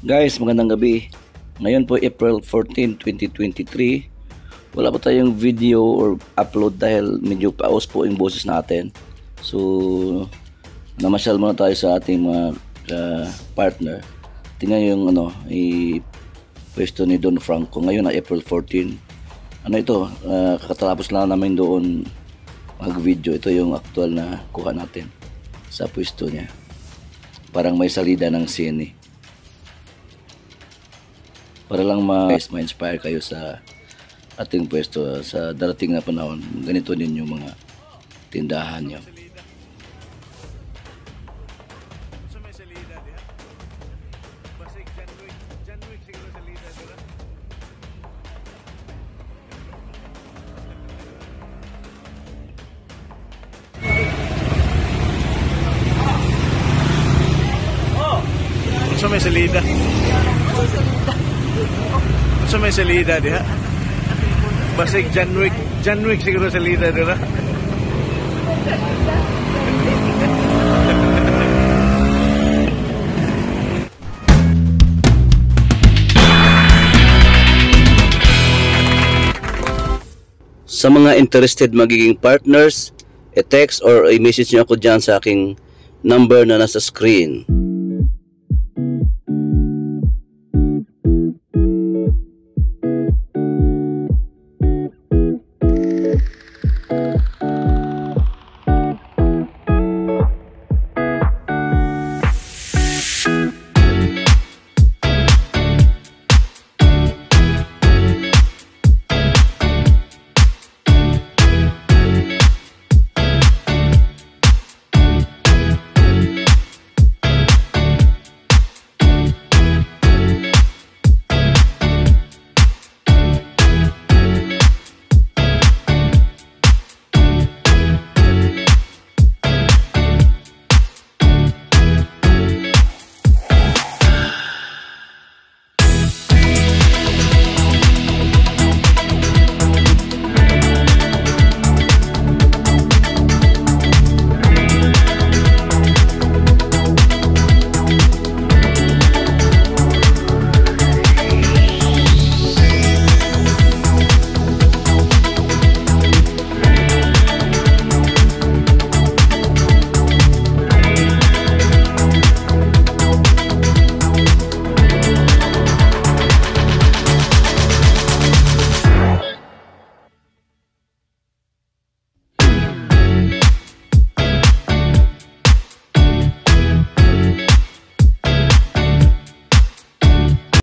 Guys, magandang gabi. Ngayon po April 14, 2023. Wala pa tayong video or upload dahil medyo paus po yung boses natin. So, namasyal muna tayo sa ating mga partner. Tingnan yung pwesto ni Don Franco ngayon na April 14. Ano ito? Kakatapos lang namin doon mag-video. Ito yung actual na kuha natin sa pwesto niya. Parang may salida ng scene. Para lang ma-inspire kayo sa ating pwesto sa darating na panahon. Ganito din yung mga tindahan nyo. So may salida. So may salida diha. Basig John Wick siguro salida dira. Sa mga interested magiging partners, i-text or i-message nyo ako dyan sa aking number na nasa screen.